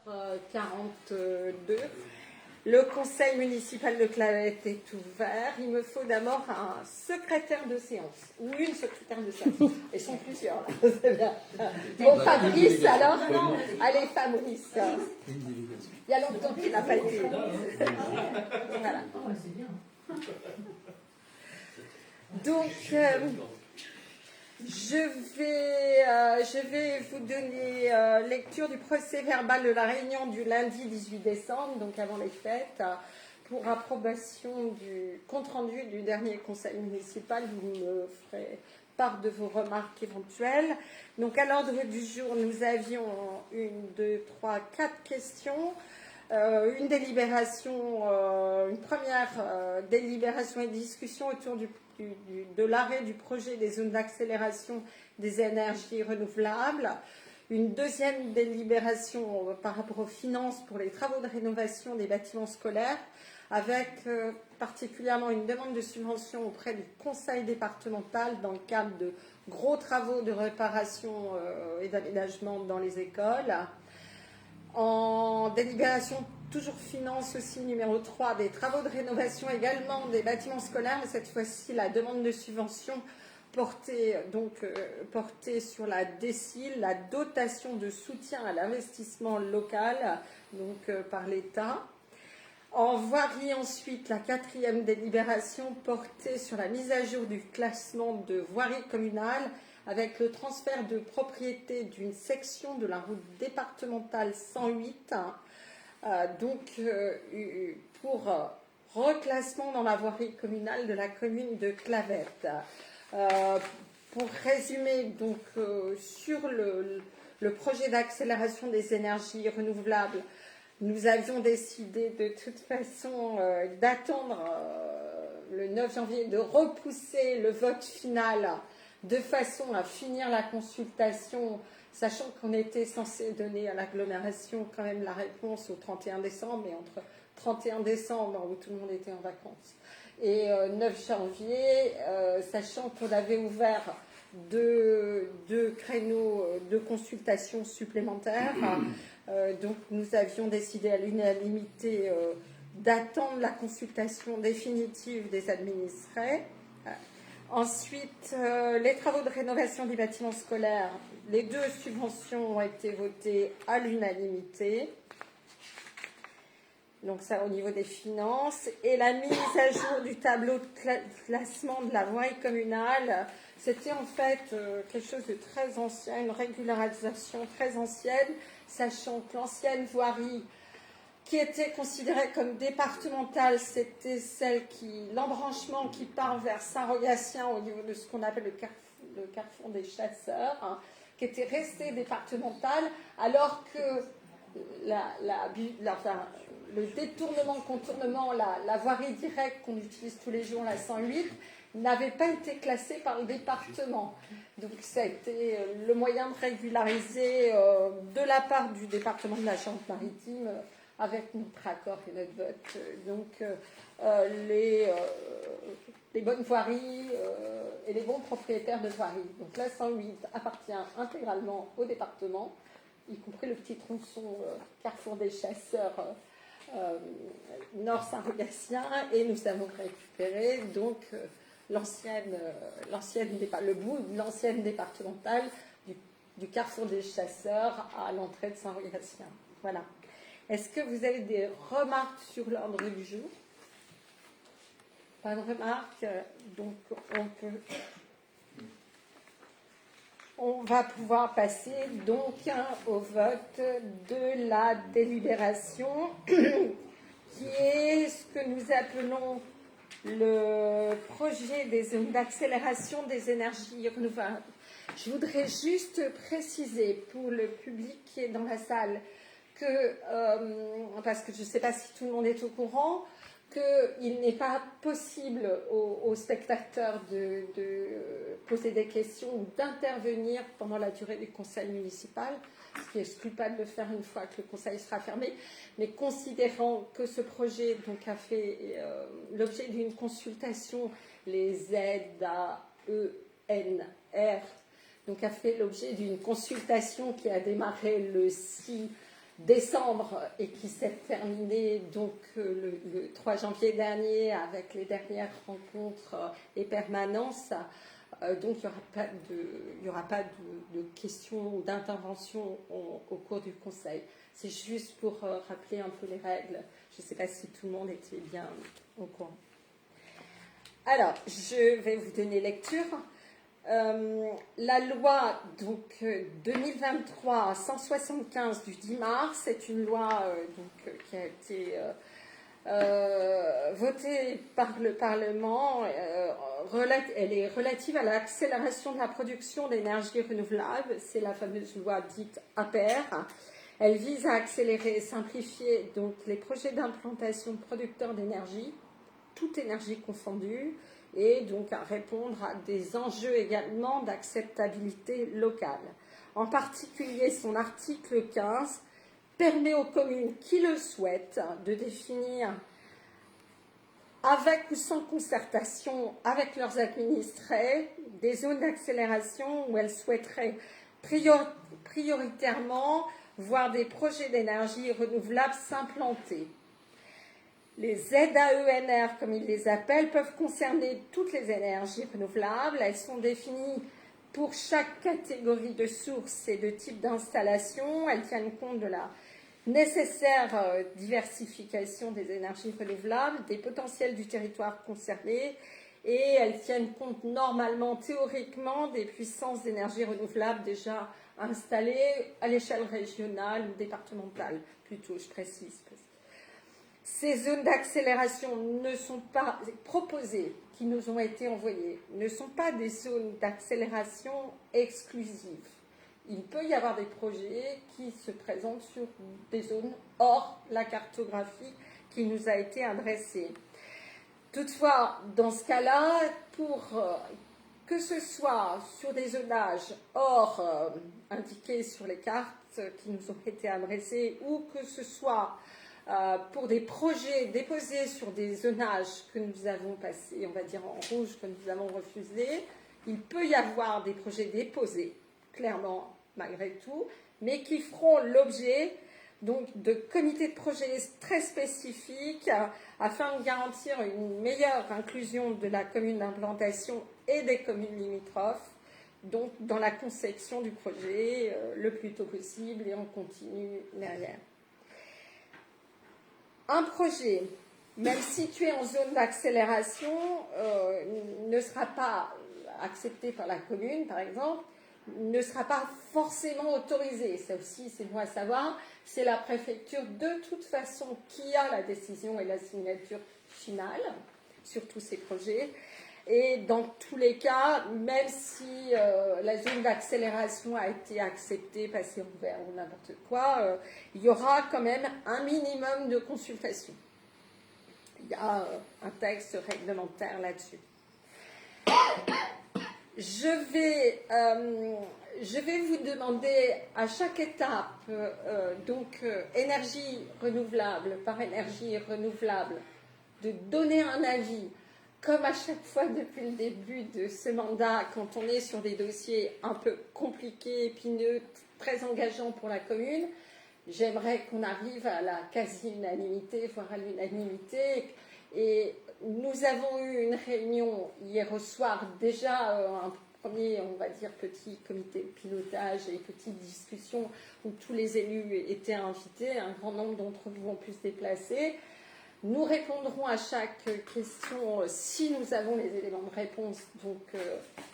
14h42. Le conseil municipal de Clavette est ouvert. Il me faut d'abord un secrétaire de séance ou une secrétaire de séance. Ils sont plusieurs là. C'est bien. Bon, Fabrice, alors. Allez, Fabrice. Il y a longtemps qu'il n'a pas été. Voilà. Donc, je vais vous donner lecture du procès verbal de la réunion du lundi 18 décembre, donc avant les fêtes, pour approbation du compte-rendu du dernier conseil municipal. Vous me ferez part de vos remarques éventuelles. Donc, à l'ordre du jour, nous avions 4 questions. Une première délibération et discussion autour de l'arrêt du projet des zones d'accélération des énergies renouvelables. Une deuxième délibération par rapport aux finances pour les travaux de rénovation des bâtiments scolaires, avec particulièrement une demande de subvention auprès du conseil départemental dans le cadre de gros travaux de réparation et d'aménagement dans les écoles. En délibération, toujours finance aussi, numéro 3, des travaux de rénovation également des bâtiments scolaires, mais cette fois-ci la demande de subvention portée sur la DSIL, la dotation de soutien à l'investissement local, par l'État. En voirie ensuite, la 4e délibération portée sur la mise à jour du classement de voirie communale avec le transfert de propriété d'une section de la route départementale 108, pour reclassement dans la voirie communale de la commune de Clavette. Pour résumer, sur le projet d'accélération des énergies renouvelables, nous avions décidé de toute façon d'attendre le 9 janvier, de repousser le vote final de façon à finir la consultation, sachant qu'on était censé donner à l'agglomération quand même la réponse au 31 décembre, mais entre 31 décembre, où tout le monde était en vacances, et 9 janvier, sachant qu'on avait ouvert deux créneaux de consultation supplémentaires. Donc nous avions décidé à l'unanimité d'attendre la consultation définitive des administrés. Ensuite, les travaux de rénovation des bâtiments scolaires, les 2 subventions ont été votées à l'unanimité. Donc ça au niveau des finances. Et la mise à jour du tableau de classement de la voirie communale, c'était en fait quelque chose de très ancien, une régularisation très ancienne, sachant que l'ancienne voirie qui était considérée comme départementale, c'était l'embranchement qui part vers Saint-Rogatien au niveau de ce qu'on appelle le carrefour des chasseurs, qui était resté départemental, alors que le contournement, la voirie directe qu'on utilise tous les jours, la 108, n'avait pas été classée par le département. Donc ça a été le moyen de régulariser de la part du département de la Charente-Maritime, avec notre accord et notre vote, les bonnes voiries et les bons propriétaires de voiries. Donc la 108 appartient intégralement au département, y compris le petit tronçon Carrefour des Chasseurs Nord Saint-Rogatien, et nous avons récupéré le bout de l'ancienne départementale du Carrefour des Chasseurs à l'entrée de Saint-Rogatien. Voilà. Est-ce que vous avez des remarques sur l'ordre du jour? Pas de remarques, donc on va pouvoir passer au vote de la délibération, qui est ce que nous appelons le projet des zones d'accélération des énergies renouvelables. Je voudrais juste préciser pour le public qui est dans la salle parce que je ne sais pas si tout le monde est au courant, qu'il n'est pas possible aux spectateurs de poser des questions ou d'intervenir pendant la durée du conseil municipal, ce qui n'exclut pas de le faire une fois que le conseil sera fermé, mais considérant que ce projet a fait l'objet d'une consultation, les ZAENR, a fait l'objet d'une consultation qui a démarré le 6 décembre et qui s'est terminée donc le 3 janvier dernier avec les dernières rencontres et permanences. Donc il n'y aura pas de questions ou d'interventions au cours du Conseil. C'est juste pour rappeler un peu les règles. Je ne sais pas si tout le monde était bien au courant. Alors, je vais vous donner lecture. La loi donc 2023-175 du 10 mars, c'est une loi qui a été votée par le Parlement. Elle est relative à l'accélération de la production d'énergie renouvelable. C'est la fameuse loi dite APR. Elle vise à accélérer et simplifier donc les projets d'implantation de producteurs d'énergie, toute énergie confondue, et donc à répondre à des enjeux également d'acceptabilité locale. En particulier, son article 15 permet aux communes qui le souhaitent de définir, avec ou sans concertation avec leurs administrés, des zones d'accélération où elles souhaiteraient prioritairement voir des projets d'énergie renouvelable s'implanter. Les ZAENR, comme ils les appellent, peuvent concerner toutes les énergies renouvelables. Elles sont définies pour chaque catégorie de sources et de type d'installation. Elles tiennent compte de la nécessaire diversification des énergies renouvelables, des potentiels du territoire concerné, et elles tiennent compte normalement, théoriquement, des puissances d'énergie renouvelable déjà installées à l'échelle régionale ou départementale, plutôt, je précise. Ces zones d'accélération ne sont pas proposées, qui nous ont été envoyées, ne sont pas des zones d'accélération exclusives. Il peut y avoir des projets qui se présentent sur des zones hors la cartographie qui nous a été adressée. Toutefois, dans ce cas-là, pour que ce soit sur des zonages hors indiqués sur les cartes qui nous ont été adressées, ou que ce soit pour des projets déposés sur des zonages que nous avons passés, on va dire en rouge, que nous avons refusés, il peut y avoir des projets déposés, clairement, malgré tout, mais qui feront l'objet donc de comités de projets très spécifiques afin de garantir une meilleure inclusion de la commune d'implantation et des communes limitrophes, donc dans la conception du projet le plus tôt possible et en continu derrière. Un projet, même situé en zone d'accélération, ne sera pas accepté par la commune, par exemple, ne sera pas forcément autorisé. Ça aussi, c'est bon à savoir. C'est la préfecture, de toute façon, qui a la décision et la signature finale sur tous ces projets. Et dans tous les cas, même si la zone d'accélération a été acceptée, passée en vert ou n'importe quoi, il y aura quand même un minimum de consultation. Il y a un texte réglementaire là-dessus. Je vais vous demander à chaque étape, énergie renouvelable par énergie renouvelable, de donner un avis. Comme à chaque fois depuis le début de ce mandat, quand on est sur des dossiers un peu compliqués, épineux, très engageants pour la commune, j'aimerais qu'on arrive à la quasi-unanimité, voire à l'unanimité. Et nous avons eu une réunion hier au soir, déjà un premier, on va dire, petit comité de pilotage et petite discussion où tous les élus étaient invités, un grand nombre d'entre vous ont pu se déplacer. Nous répondrons à chaque question si nous avons les éléments de réponse, donc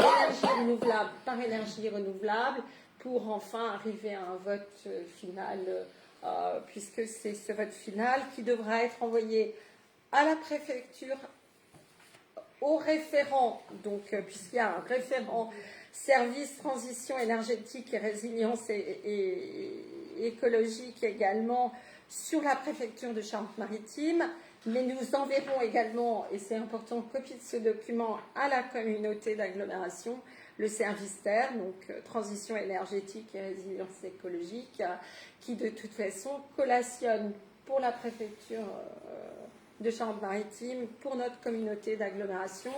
énergie renouvelable par énergie renouvelable, pour enfin arriver à un vote final, puisque c'est ce vote final qui devra être envoyé à la préfecture, au référent, donc puisqu'il y a un référent service transition énergétique et résilience et écologique également, sur la préfecture de Charente-Maritime, mais nous enverrons également, et c'est important, copie de ce document à la communauté d'agglomération, le service TER, donc transition énergétique et résilience écologique, qui de toute façon collationne pour la préfecture de Charente-Maritime, pour notre communauté d'agglomération,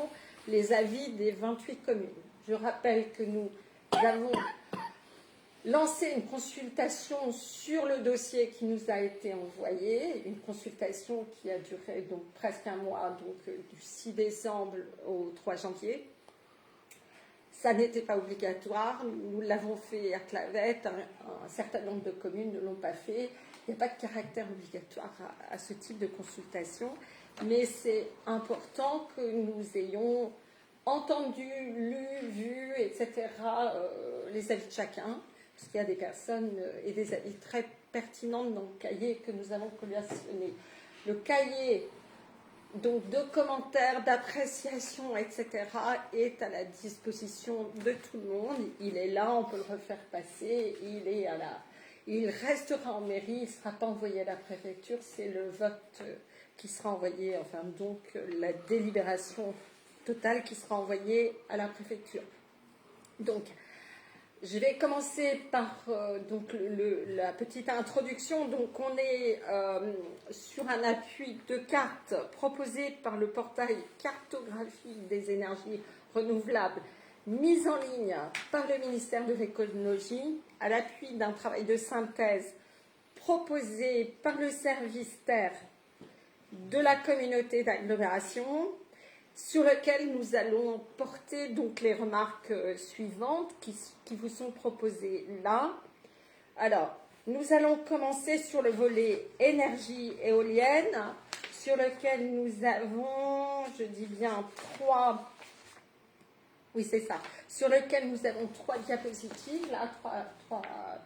les avis des 28 communes. Je rappelle que nous avons lancé une consultation sur le dossier qui nous a été envoyé, une consultation qui a duré donc presque un mois, donc du 6 décembre au 3 janvier. Ça n'était pas obligatoire, nous l'avons fait à Clavette, un certain nombre de communes ne l'ont pas fait. Il n'y a pas de caractère obligatoire à ce type de consultation, mais c'est important que nous ayons entendu, lu, vu, etc., les avis de chacun, parce qu'il y a des personnes et des avis très pertinents dans le cahier que nous avons collationné. Le cahier donc de commentaires, d'appréciations, etc., est à la disposition de tout le monde. Il est là, on peut le refaire passer, il restera en mairie, il ne sera pas envoyé à la préfecture, c'est le vote qui sera envoyé, enfin donc la délibération totale qui sera envoyée à la préfecture. Donc, je vais commencer par donc la petite introduction. Donc, on est sur un appui de cartes proposé par le portail Cartographie des énergies renouvelables, mise en ligne par le ministère de l'écologie, à l'appui d'un travail de synthèse proposé par le service terre de la communauté d'agglomération, sur lequel nous allons porter donc les remarques suivantes qui vous sont proposées là. Alors, nous allons commencer sur le volet énergie éolienne, sur lequel nous avons, je dis bien sur lequel nous avons 3 diapositives, là,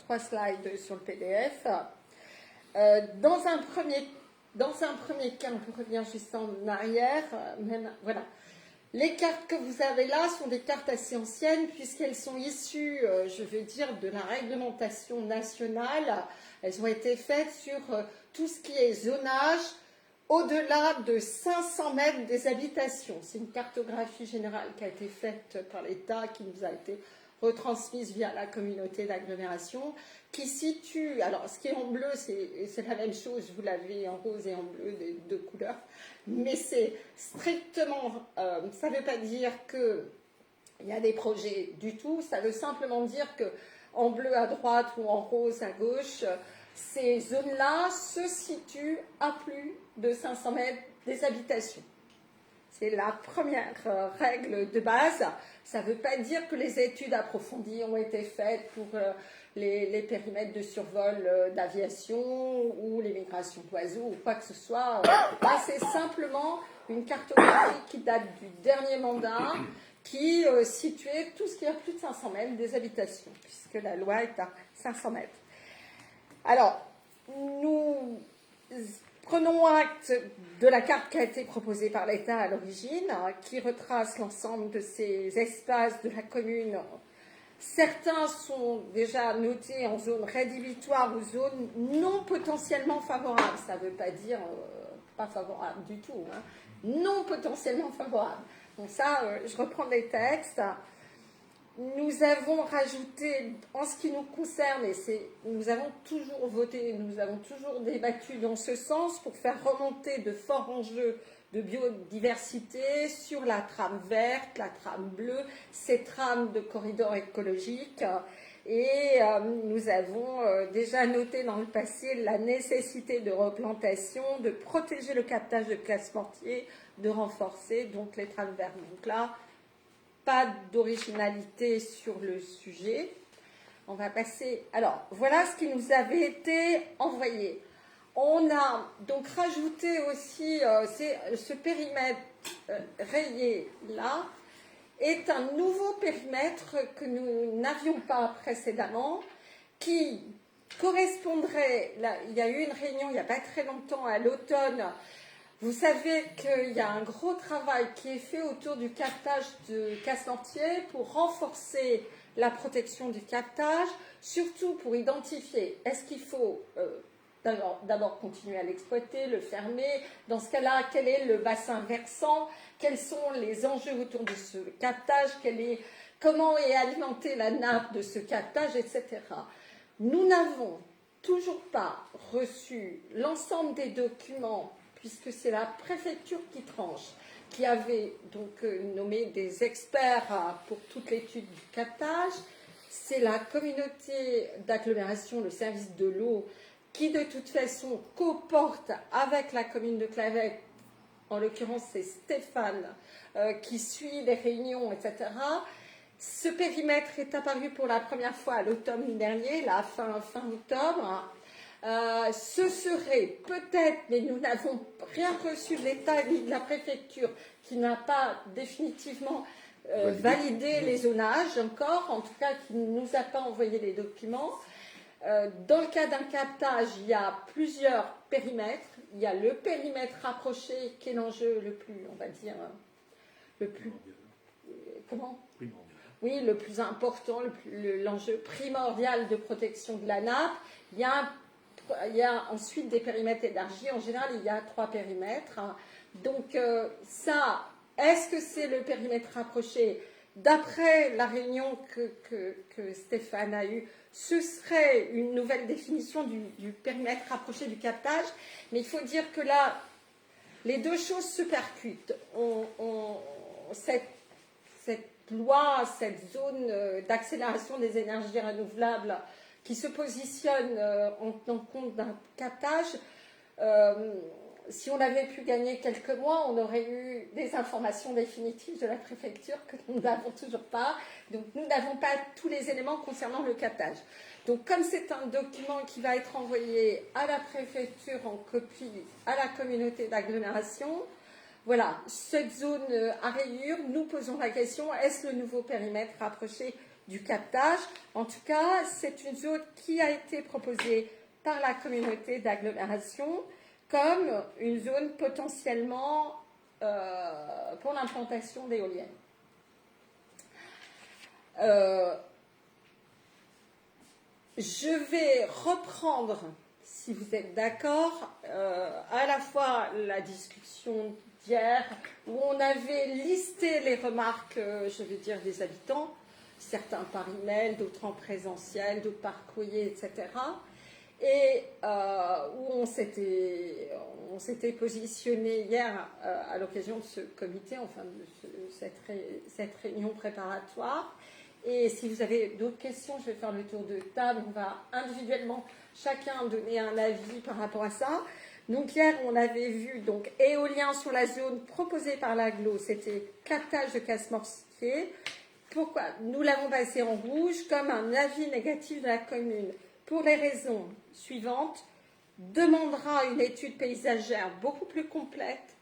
3 slides sur le PDF. Dans un premier cas, on peut revenir juste en arrière. Voilà. Les cartes que vous avez là sont des cartes assez anciennes puisqu'elles sont issues, je veux dire, de la réglementation nationale. Elles ont été faites sur tout ce qui est zonage au-delà de 500 mètres des habitations. C'est une cartographie générale qui a été faite par l'État, qui nous a été retransmise via la communauté d'agglomération, qui situe, alors ce qui est en bleu, c'est la même chose, vous l'avez en rose et en bleu, des 2 couleurs, mais c'est strictement, ça ne veut pas dire qu'il y a des projets du tout, ça veut simplement dire qu'en bleu à droite ou en rose à gauche, ces zones-là se situent à plus de 500 mètres des habitations. C'est la première règle de base. Ça ne veut pas dire que les études approfondies ont été faites pour les périmètres de survol d'aviation ou les migrations d'oiseaux ou quoi que ce soit. Là, c'est simplement une cartographie qui date du dernier mandat qui situait tout ce qui est à plus de 500 mètres des habitations, puisque la loi est à 500 mètres. Alors, nous prenons acte de la carte qui a été proposée par l'État à l'origine, qui retrace l'ensemble de ces espaces de la commune. Certains sont déjà notés en zone rédhibitoire ou zone non potentiellement favorable. Ça ne veut pas dire pas favorable du tout, hein. Non potentiellement favorable. Donc ça, je reprends les textes. Nous avons rajouté, en ce qui nous concerne, nous avons toujours voté, nous avons toujours débattu dans ce sens pour faire remonter de forts enjeux de biodiversité sur la trame verte, la trame bleue, ces trames de corridors écologiques. Et nous avons déjà noté dans le passé la nécessité de replantation, de protéger le captage de classes mortiers, de renforcer donc les trames vertes. Donc là, pas d'originalité sur le sujet. On va passer. Alors, voilà ce qui nous avait été envoyé. On a donc rajouté aussi ce périmètre rayé là est un nouveau périmètre que nous n'avions pas précédemment, qui correspondrait. Là, il y a eu une réunion il n'y a pas très longtemps à l'automne. Vous savez qu'il y a un gros travail qui est fait autour du captage de casse-mortier pour renforcer la protection du captage, surtout pour identifier est-ce qu'il faut d'abord continuer à l'exploiter, le fermer, dans ce cas-là, quel est le bassin versant, quels sont les enjeux autour de ce captage, comment est alimentée la nappe de ce captage, etc. Nous n'avons toujours pas reçu l'ensemble des documents puisque c'est la préfecture qui tranche, qui avait donc nommé des experts pour toute l'étude du captage, c'est la communauté d'agglomération, le service de l'eau, qui de toute façon coporte avec la commune de Clavette. En l'occurrence, c'est Stéphane qui suit les réunions, etc. Ce périmètre est apparu pour la première fois à l'automne dernier, la fin octobre. Ce serait peut-être, mais nous n'avons rien reçu de l'État ni de la préfecture qui n'a pas définitivement validé les zonages encore, en tout cas qui ne nous a pas envoyé les documents. Dans le cas d'un captage, il y a plusieurs périmètres. Il y a le périmètre rapproché qui est l'enjeu le plus, on va dire, le plus... Comment ? Oui, le plus important, l'enjeu primordial de protection de la nappe. Il y a ensuite des périmètres élargis. En général, il y a 3 périmètres. Donc ça, est-ce que c'est le périmètre rapproché ? D'après la réunion que Stéphane a eue, ce serait une nouvelle définition du périmètre rapproché du captage. Mais il faut dire que là, les deux choses se percutent. Cette loi, cette zone d'accélération des énergies renouvelables qui se positionne en tenant compte d'un captage, si on avait pu gagner quelques mois, on aurait eu des informations définitives de la préfecture que nous n'avons toujours pas. Donc nous n'avons pas tous les éléments concernant le captage. Donc comme c'est un document qui va être envoyé à la préfecture en copie à la communauté d'agglomération, voilà, cette zone à rayures, nous posons la question, est-ce le nouveau périmètre rapproché du captage? En tout cas, c'est une zone qui a été proposée par la communauté d'agglomération comme une zone potentiellement pour l'implantation d'éoliennes. Je vais reprendre, si vous êtes d'accord, à la fois la discussion d'hier, où on avait listé les remarques, je veux dire, des habitants, certains par email, d'autres en présentiel, d'autres par courrier, etc. Et où on s'était positionné hier à l'occasion de ce comité, enfin de cette réunion préparatoire. Et si vous avez d'autres questions, je vais faire le tour de table. On va individuellement chacun donner un avis par rapport à ça. Donc hier, on avait vu donc éolien sur la zone proposée par l'Aglo, c'était captage de casse-mortier. Pourquoi? Nous l'avons passé en rouge comme un avis négatif de la commune. Pour les raisons suivantes, demandera une étude paysagère beaucoup plus complète,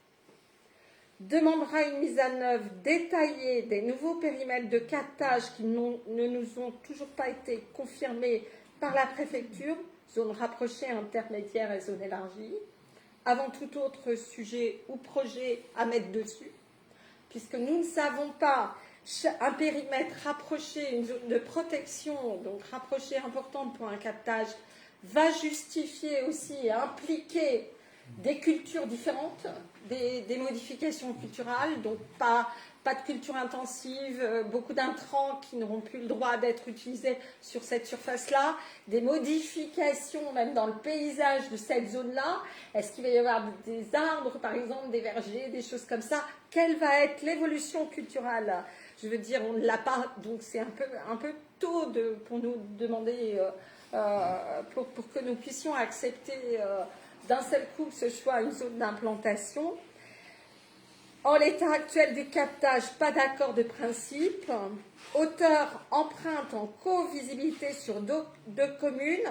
demandera une mise en œuvre détaillée des nouveaux périmètres de captage qui ne nous ont toujours pas été confirmés par la préfecture, zone rapprochée, intermédiaire et zone élargie, avant tout autre sujet ou projet à mettre dessus, puisque nous ne savons pas un périmètre rapproché, une zone de protection, donc rapprochée importante pour un captage, va justifier aussi et impliquer des cultures différentes, des modifications culturelles, donc pas de culture intensive, beaucoup d'intrants qui n'auront plus le droit d'être utilisés sur cette surface-là, des modifications même dans le paysage de cette zone-là. Est-ce qu'il va y avoir des arbres, par exemple, des vergers, des choses comme ça? Quelle va être l'évolution culturelle? Je veux dire, on ne l'a pas, donc c'est un peu tôt pour nous demander, pour que nous puissions accepter d'un seul coup que ce soit une zone d'implantation. En l'état actuel du captage, pas d'accord de principe. Hauteur, empreinte en co-visibilité sur deux communes.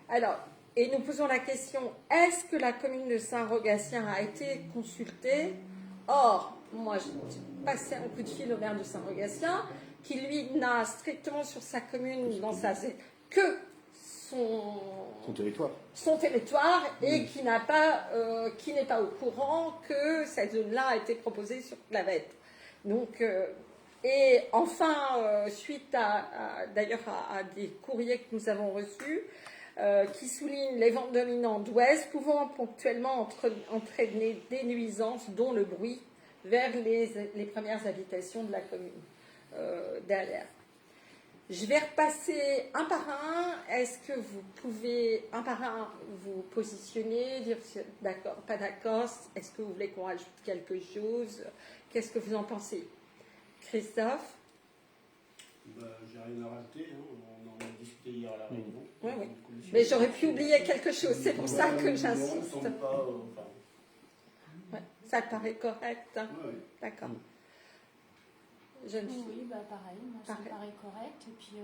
Alors, et nous posons la question, est-ce que la commune de Saint-Rogatien a été consultée? Or, moi, j'ai passé un coup de fil au maire de Saint-Rogatien, qui lui n'a strictement sur sa commune, que son territoire et qui n'est pas au courant que cette zone-là a été proposée sur Clavette. Donc, et enfin, suite d'ailleurs à des courriers que nous avons reçus, qui soulignent les vents dominants d'ouest pouvant ponctuellement entraîner des nuisances, dont le bruit, vers les premières habitations de la commune derrière. Je vais repasser un par un. Est-ce que vous pouvez, un par un, vous positionner, dire si vous êtes d'accord, pas d'accord? Est-ce que vous voulez qu'on rajoute quelque chose? Qu'est-ce que vous en pensez? Christophe? J'ai rien à rajouter, hein. On en a discuté hier à la réunion. Oui, oui. Mais j'aurais pu oublier quelque chose, c'est pour ça que Non, j'insiste. ça me pas, Ouais, ça te paraît correct, hein. ouais. D'accord. Jeune fille. Oui, pareil, moi, ça me paraît correct. Et puis,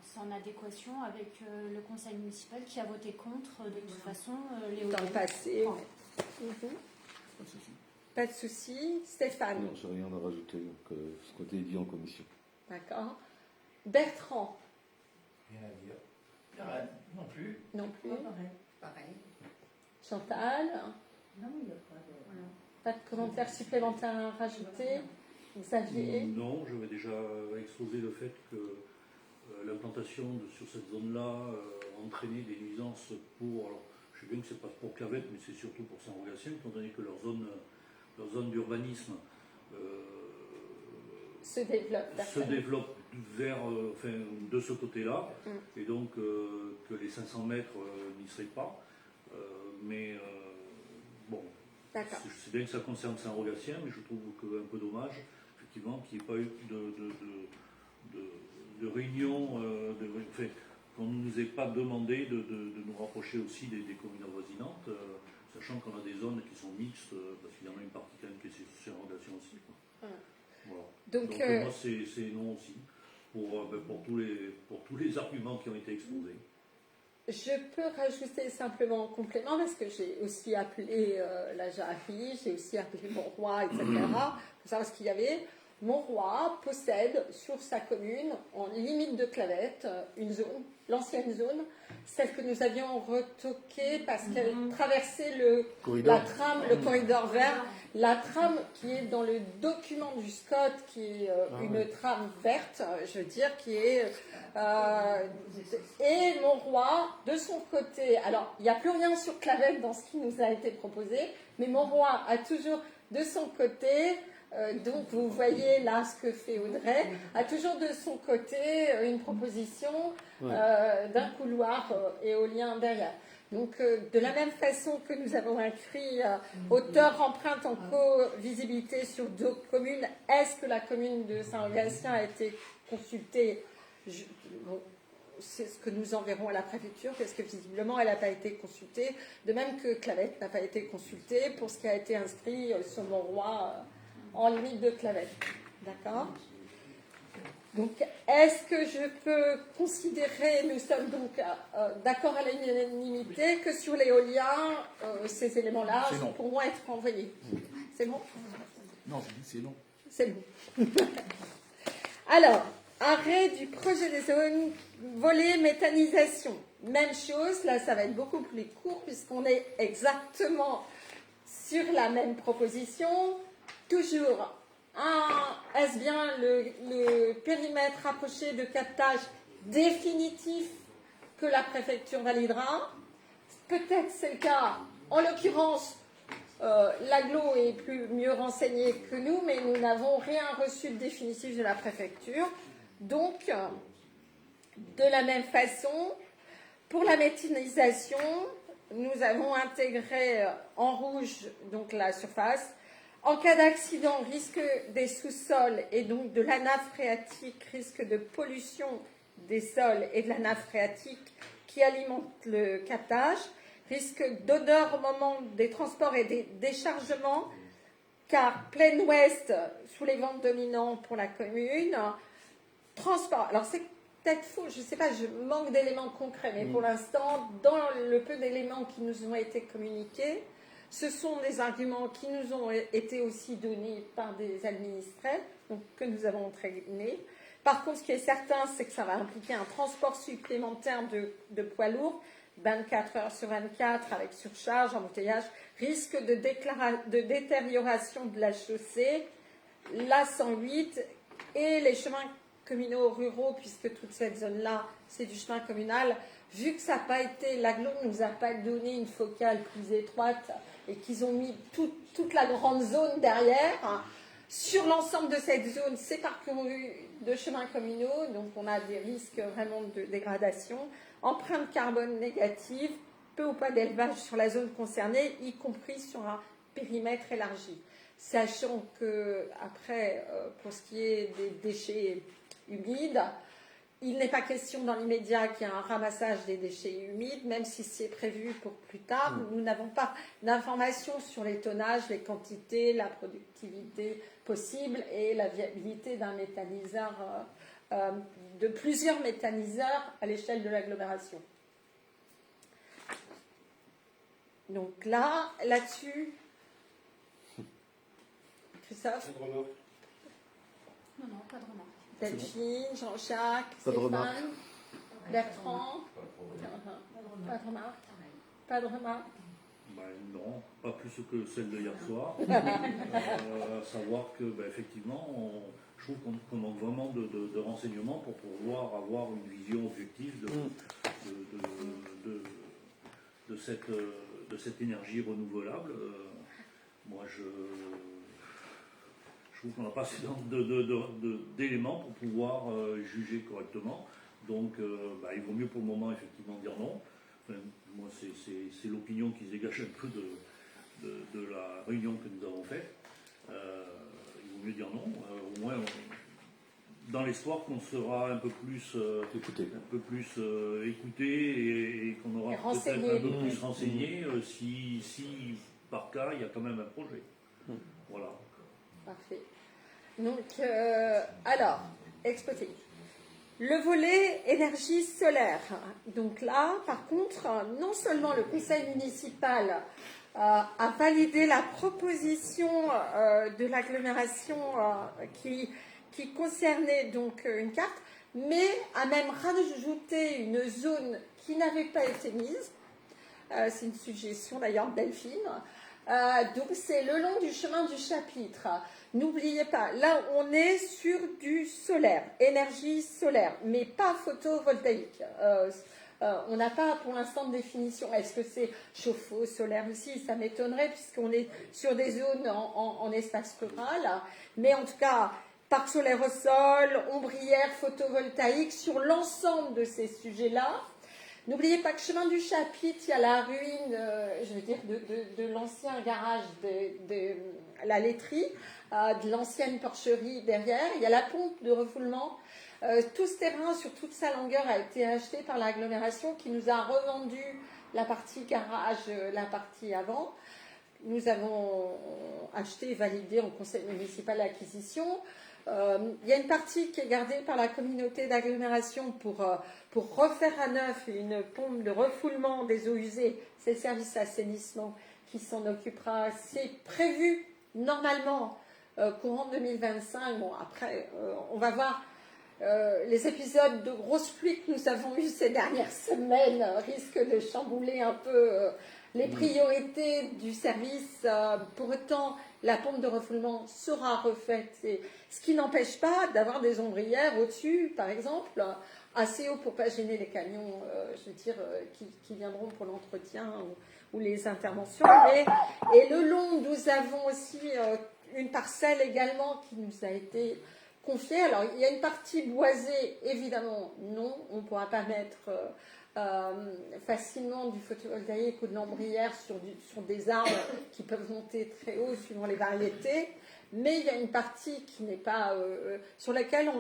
c'est en adéquation avec le conseil municipal qui a voté contre, de toute façon, les Dans le passé. Enfin, Pas de souci. Stéphane. Non, j'ai rien à rajouter, donc ce qui a été dit en commission. D'accord. Bertrand. Rien à dire. Non plus. Non plus. Pareil. Chantal. Non, il n'y a pas de... Voilà. Pas de commentaires supplémentaires à rajouter. Xavier. Non, je vais déjà exposer le fait que l'implantation sur cette zone-là entraînait des nuisances pour. Alors, je sais bien que c'est pas pour Clavette, mais c'est surtout pour Saint-Rogatien, étant donné que leur zone d'urbanisme Se développe. vers, de ce côté-là, et donc que les 500 mètres n'y seraient pas. Bon, je sais bien que ça concerne Saint-Rogatien, mais je trouve que un peu dommage, effectivement, qu'il n'y ait pas eu de réunion, qu'on ne nous ait pas demandé de nous rapprocher aussi des communes avoisinantes, sachant qu'on a des zones qui sont mixtes, parce qu'il y en a une partie quand même qui est sur Saint-Rogatien aussi. Voilà. Donc moi c'est non aussi, pour tous les arguments qui ont été exposés. Je peux rajouter simplement en complément, parce que j'ai aussi appelé la Jarry, j'ai aussi appelé Montroy, etc., pour savoir ce qu'il y avait. Montroy possède sur sa commune, en limite de Clavette, une zone, l'ancienne zone, celle que nous avions retoquée parce qu'elle traversait le corridor vert, la trame qui est dans le document du SCOT, qui est une trame verte, je veux dire, qui est... et Montroy, de son côté, alors il n'y a plus rien sur Clavette dans ce qui nous a été proposé, mais Montroy a toujours de son côté... donc vous voyez là ce que fait Audrey, a toujours de son côté une proposition d'un couloir éolien derrière. Donc de la même façon que nous avons écrit hauteur empreinte en co-visibilité sur deux communes, est-ce que la commune de Saint-Gatien a été consultée? C'est ce que nous enverrons à la préfecture, parce que visiblement elle n'a pas été consultée, de même que Clavette n'a pas été consultée pour ce qui a été inscrit sur Montroy en limite de Clavette. D'accord? Donc, est-ce que je peux considérer, nous sommes donc d'accord à l'unanimité, que sur l'éolien, ces éléments-là pourront être envoyés? C'est bon? Non, je dis c'est non. C'est bon. Alors, arrêt du projet des zones, volet méthanisation. Même chose, là ça va être beaucoup plus court, puisqu'on est exactement sur la même proposition. Toujours, est-ce bien le périmètre rapproché de captage définitif que la préfecture validera? Peut-être c'est le cas. En l'occurrence, l'aglo est mieux renseigné que nous, mais nous n'avons rien reçu de définitif de la préfecture. Donc, de la même façon, pour la méthanisation, nous avons intégré en rouge donc la surface. En cas d'accident, risque des sous-sols et donc de la nappe phréatique, risque de pollution des sols et de la nappe phréatique qui alimente le captage, risque d'odeur au moment des transports et des déchargements, car plein ouest sous les vents dominants pour la commune, transport. Alors c'est peut-être faux, je ne sais pas, je manque d'éléments concrets, mais pour l'instant, dans le peu d'éléments qui nous ont été communiqués, ce sont des arguments qui nous ont été aussi donnés par des administrés, donc que nous avons entraînés. Par contre, ce qui est certain, c'est que ça va impliquer un transport supplémentaire de poids lourds, 24 heures sur 24, avec surcharge, embouteillage, risque de détérioration de la chaussée, la 108 et les chemins communaux ruraux, puisque toute cette zone-là, c'est du chemin communal. Vu que ça n'a pas été, l'aglo ne nous a pas donné une focale plus étroite et qu'ils ont mis toute la grande zone derrière, sur l'ensemble de cette zone, c'est parcouru de chemins communaux, donc on a des risques vraiment de dégradation. Empreinte carbone négative, peu ou pas d'élevage sur la zone concernée, y compris sur un périmètre élargi. Sachant que, après, pour ce qui est des déchets humides. Il n'est pas question dans l'immédiat qu'il y ait un ramassage des déchets humides, même si c'est prévu pour plus tard. Nous n'avons pas d'informations sur les tonnages, les quantités, la productivité possible et la viabilité d'un méthaniseur, de plusieurs méthaniseurs à l'échelle de l'agglomération. Donc là-dessus, Christophe, Pas de remarque. Non, pas de remarque. Delphine, Jean-Jacques, Pas de remarque. Stéphane, Bertrand, pas de remarque. Pas de remarque. Ben non, pas plus que celle de hier soir. À savoir que, effectivement, je trouve qu'on manque vraiment de renseignements pour pouvoir avoir une vision objective de cette énergie renouvelable. Moi, je trouve qu'on n'a pas assez d'éléments pour pouvoir juger correctement. Donc, il vaut mieux pour le moment, effectivement, dire non. Enfin, moi, c'est l'opinion qui se dégage un peu de la réunion que nous avons faite. Il vaut mieux dire non. Au moins, dans l'espoir qu'on sera un peu plus écouté et qu'on aura peut-être un peu plus renseigné si par cas il y a quand même un projet. Voilà. Parfait. Donc, alors, exposé. Le volet énergie solaire. Donc là, par contre, non seulement le conseil municipal a validé la proposition de l'agglomération qui concernait donc une carte, mais a même rajouté une zone qui n'avait pas été mise. C'est une suggestion d'ailleurs de Delphine. Donc c'est le long du chemin du chapitre. N'oubliez pas, là on est sur du solaire, énergie solaire, mais pas photovoltaïque. On n'a pas pour l'instant de définition. Est-ce que c'est chauffe-eau solaire aussi? Ça m'étonnerait puisqu'on est sur des zones en espace rural. Mais en tout cas, parc solaire au sol, ombrière photovoltaïque sur l'ensemble de ces sujets-là. N'oubliez pas que chemin du chapitre, il y a la ruine, de l'ancien garage de la laiterie, de l'ancienne porcherie derrière. Il y a la pompe de refoulement. Tout ce terrain sur toute sa longueur a été acheté par l'agglomération qui nous a revendu la partie garage, la partie avant. Nous avons acheté et validé au conseil municipal l'acquisition. Il y a une partie qui est gardée par la communauté d'agglomération pour refaire à neuf une pompe de refoulement des eaux usées. C'est le service assainissement qui s'en occupera. C'est prévu normalement courant 2025. Bon, après, on va voir. Les épisodes de grosses pluies que nous avons eus ces dernières semaines risquent de chambouler un peu les priorités du service. Pour autant, la pompe de refoulement sera refaite, ce qui n'empêche pas d'avoir des ombrières au-dessus, par exemple, assez haut pour ne pas gêner les camions, qui viendront pour l'entretien ou les interventions. Et le long, nous avons aussi une parcelle également qui nous a été confiée. Alors, il y a une partie boisée, évidemment, non, on ne pourra pas mettre facilement du photovoltaïque ou de l'ombrière sur des arbres qui peuvent monter très haut suivant les variétés, mais il y a une partie qui n'est pas sur laquelle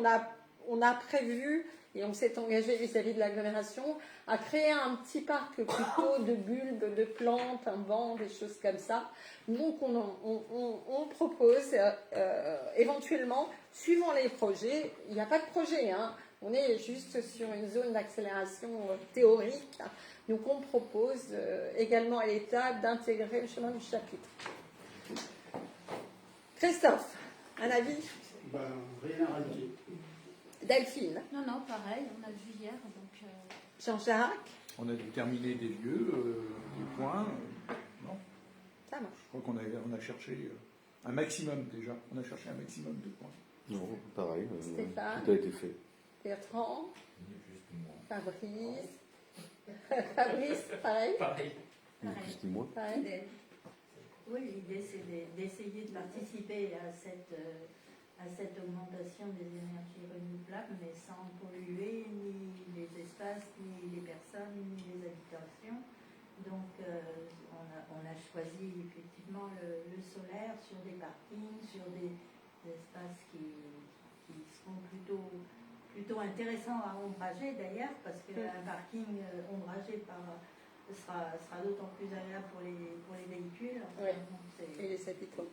on a prévu et on s'est engagé vis-à-vis de l'agglomération à créer un petit parc plutôt de bulbes, de plantes, un banc, des choses comme ça. Donc on propose éventuellement, suivant les projets, il n'y a pas de projet, hein, on est juste sur une zone d'accélération théorique. Donc on propose également à l'État d'intégrer le chemin du chapitre. Christophe, un avis? Rien à rajouter. Delphine? Non, pareil, on a vu hier. Donc, Jean-Jacques? On a déterminé des lieux, des points. Non, Ça marche. je crois qu'on a cherché un maximum déjà. On a cherché un maximum de points. Non, pareil. Stéphane? Tout a été fait. Bertrand? Fabrice? Fabrice, pareil? Pareil. Ni plus ni moins. Pareil. Oui, l'idée c'est d'essayer de participer à cette augmentation des énergies renouvelables, mais sans polluer ni les espaces, ni les personnes, ni les habitations. Donc on a choisi effectivement le solaire sur des parkings, sur des espaces qui seront plutôt plutôt intéressant à ombrager d'ailleurs, parce qu'un parking ombragé sera d'autant plus agréable pour les véhicules. Oui. Et les habitants.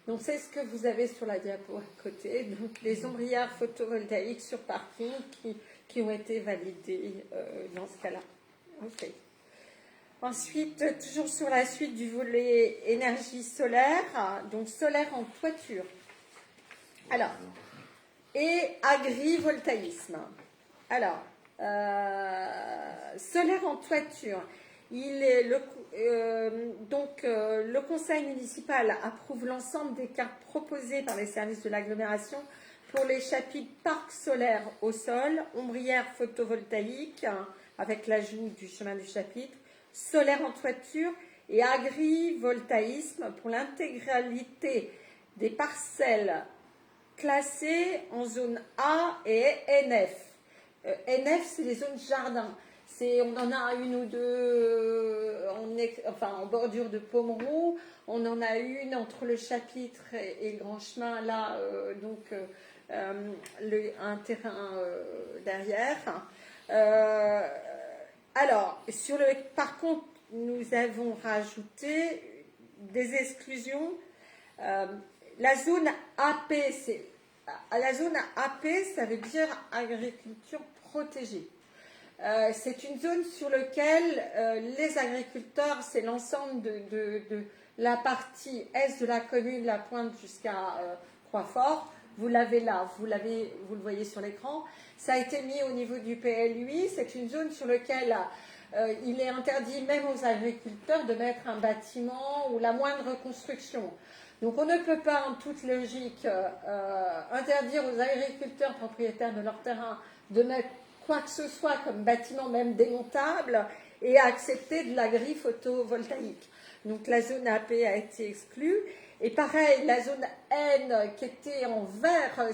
Donc c'est ce que vous avez sur la diapo à côté, donc les ombrières photovoltaïques sur parking qui ont été validées dans ce cas-là. Ok. Ensuite, toujours sur la suite du volet énergie solaire, donc solaire en toiture. Alors, et agrivoltaïsme. Alors, solaire en toiture. Le conseil municipal approuve l'ensemble des cartes proposées par les services de l'agglomération pour les chapitres parcs solaires au sol, ombrières photovoltaïques, avec l'ajout du chemin du chapitre, solaire en toiture et agrivoltaïsme pour l'intégralité des parcelles classées en zone A et NF. NF, c'est les zones jardins. On en a une ou deux en bordure de Pomeroux, on en a une entre le chapitre et le grand chemin, là, un terrain derrière. Alors, par contre, nous avons rajouté des exclusions. La zone AP, ça veut dire agriculture protégée. C'est une zone sur laquelle les agriculteurs, c'est l'ensemble de la partie est de la commune, la pointe jusqu'à Croixfort. Vous l'avez là, vous le voyez sur l'écran. Ça a été mis au niveau du PLUI. C'est une zone sur laquelle il est interdit même aux agriculteurs de mettre un bâtiment ou la moindre construction. Donc on ne peut pas, en toute logique, interdire aux agriculteurs propriétaires de leur terrain de mettre quoi que ce soit comme bâtiment, même démontable, et accepter de l'agri photovoltaïque. Donc la zone AP a été exclue. Et pareil, la zone N qui était en vert,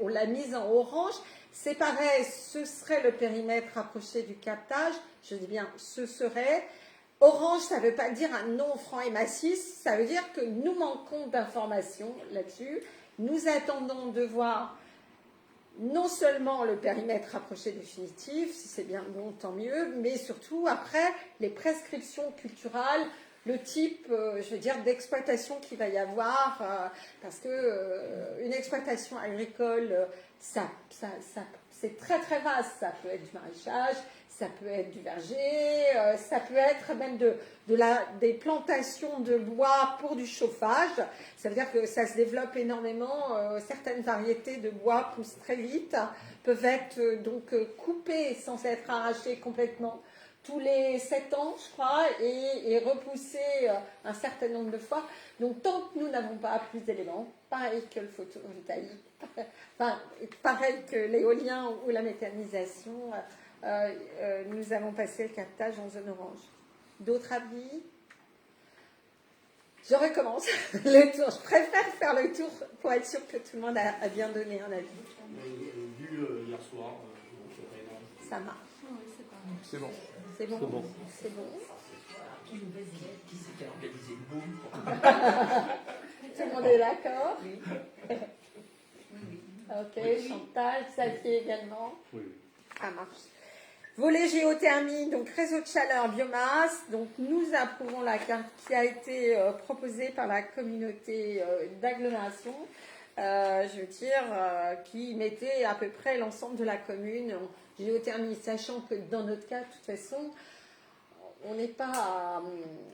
on l'a mise en orange. C'est pareil, ce serait le périmètre rapproché du captage. Je dis bien ce serait. Orange, ça ne veut pas dire un non franc et massif, ça veut dire que nous manquons d'informations là-dessus. Nous attendons de voir non seulement le périmètre rapproché définitif, si c'est bien bon, tant mieux, mais surtout après les prescriptions culturales, le type, d'exploitation qu'il va y avoir, parce que une exploitation agricole, c'est très très vaste. Ça peut être du maraîchage, ça peut être du verger, ça peut être même des plantations de bois pour du chauffage. Ça veut dire que ça se développe énormément. Certaines variétés de bois poussent très vite, peuvent être coupées sans être arrachées complètement tous les 7 ans, je crois, et repoussées un certain nombre de fois. Donc, tant que nous n'avons pas plus d'éléments, pareil que le photovoltaïque, pareil que l'éolien ou la méthanisation, nous avons passé le captage en zone orange. D'autres avis? Je recommence le tour. Je préfère faire le tour pour être sûr que tout le monde a bien donné un avis. Vu hier soir, ça marche. C'est bon. C'est bon. C'est bon. C'est bon. Qui c'est qui a organisé le boom Tout le monde est d'accord? Oui. Ok, Chantal, Xavier également. Oui. Ça marche. Volet géothermie, donc réseau de chaleur, biomasse. Donc nous approuvons la carte qui a été proposée par la communauté d'agglomération. Qui mettait à peu près l'ensemble de la commune en géothermie, sachant que dans notre cas, de toute façon, on n'est pas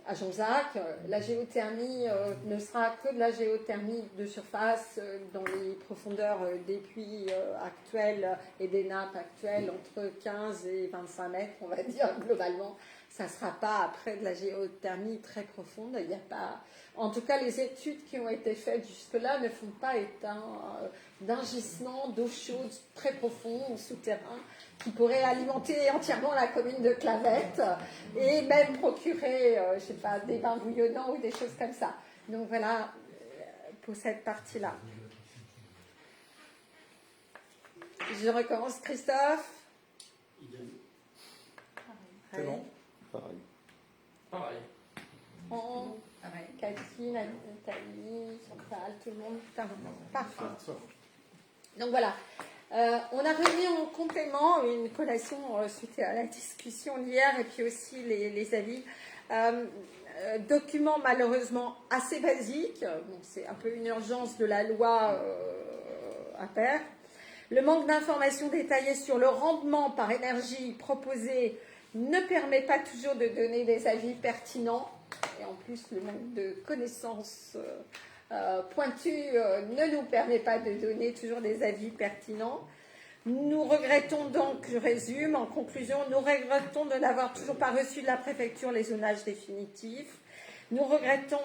à Jonzac. La géothermie ne sera que de la géothermie de surface dans les profondeurs des puits actuels et des nappes actuelles, entre 15 et 25 mètres, on va dire, globalement. Ça ne sera pas après de la géothermie très profonde. Il n'y a pas... En tout cas, les études qui ont été faites jusque-là ne font pas état d'un gisement d'eau chaude très profond, souterrain, qui pourrait alimenter entièrement la commune de Clavette et même procurer, des bains bouillonnants ou des choses comme ça. Donc voilà pour cette partie-là. Je recommence, Christophe. idem. C'est bon. Pareil. Pareil. Cathy, Nathalie, Chantal, tout le monde. Parfait. Ah, ça. Donc voilà. On a remis en complément une collation suite à la discussion d'hier et puis aussi les avis. Document malheureusement assez basique, donc c'est un peu une urgence de la loi à faire. Le manque d'informations détaillées sur le rendement par énergie proposé ne permet pas toujours de donner des avis pertinents. Et en plus, le manque de connaissances pointues ne nous permet pas de donner toujours des avis pertinents. Nous regrettons donc, je résume, en conclusion, nous regrettons de n'avoir toujours pas reçu de la préfecture les zonages définitifs. Nous regrettons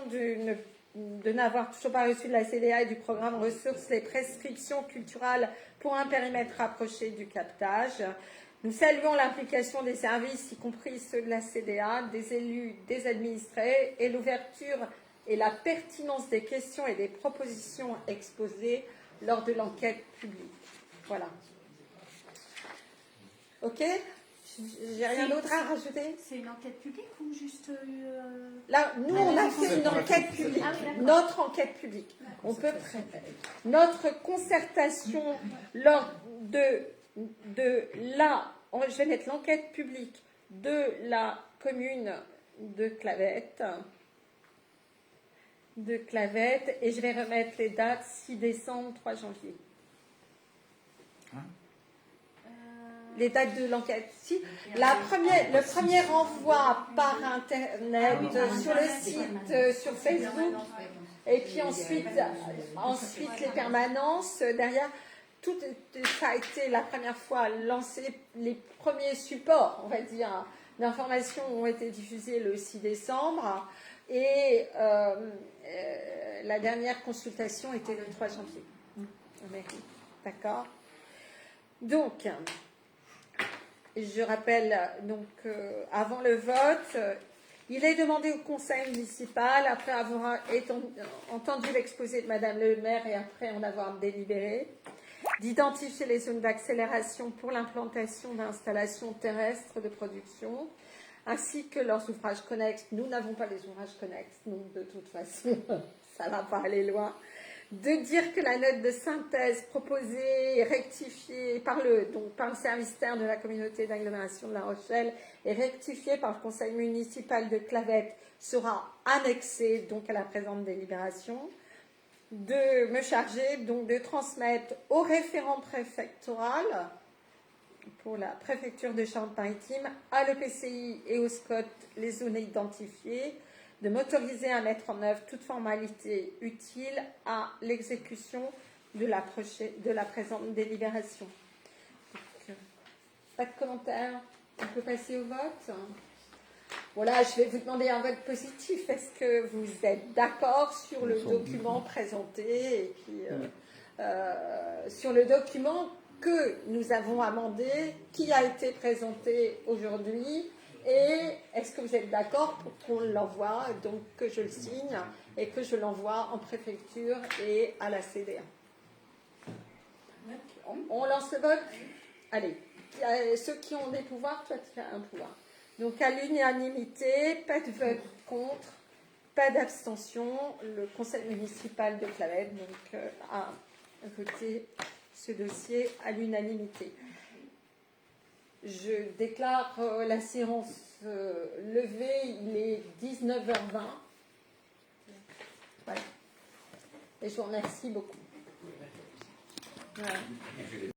de n'avoir toujours pas reçu de la CDA et du programme ressources les prescriptions culturelles pour un périmètre rapproché du captage. Nous saluons l'implication des services, y compris ceux de la CDA, des élus, des administrés, et l'ouverture et la pertinence des questions et des propositions exposées lors de l'enquête publique. Voilà. Ok ? J'ai rien d'autre à rajouter ? C'est une enquête publique ou juste... Là, nous, on a fait une enquête publique. Ah oui, d'accord. Notre enquête publique. On peut notre concertation lors de la... Je vais mettre l'enquête publique de la commune de Clavette. Et je vais remettre les dates 6 décembre, 3 janvier. Les dates de l'enquête. Si, le premier renvoi par Internet sur le site, sur Facebook, et puis ensuite les permanences derrière. Tout ça a été la première fois lancé, les premiers supports, on va dire, d'informations ont été diffusés le 6 décembre, et la dernière consultation était le 3 janvier. D'accord ? Donc, je rappelle, donc, avant le vote, il est demandé au conseil municipal, après avoir entendu l'exposé de Madame le maire et après en avoir délibéré, d'identifier les zones d'accélération pour l'implantation d'installations terrestres de production, ainsi que leurs ouvrages connexes. Nous n'avons pas les ouvrages connexes, donc de toute façon, ça ne va pas aller loin. De dire que la note de synthèse proposée et rectifiée par le service terre de la communauté d'agglomération de La Rochelle et rectifiée par le conseil municipal de Clavette sera annexée donc à la présente délibération. De me charger donc de transmettre au référent préfectoral pour la préfecture de Charente-Maritime, à l'EPCI et au SCOT les zones identifiées, de m'autoriser à mettre en œuvre toute formalité utile à l'exécution de la présente délibération. Donc, pas de commentaires, on peut passer au vote. Voilà, je vais vous demander un vote positif. Est-ce que vous êtes d'accord sur le document présenté et puis sur le document que nous avons amendé, qui a été présenté aujourd'hui? Et est-ce que vous êtes d'accord pour qu'on l'envoie, donc que je le signe et que je l'envoie en préfecture et à la CDA? On lance le vote? Allez, ceux qui ont des pouvoirs, toi tu as un pouvoir. Donc à l'unanimité, pas de vote contre, pas d'abstention. Le conseil municipal de Clavette donc, a voté ce dossier à l'unanimité. Je déclare la séance levée, il est 19h20. Voilà. Et je vous remercie beaucoup. Voilà.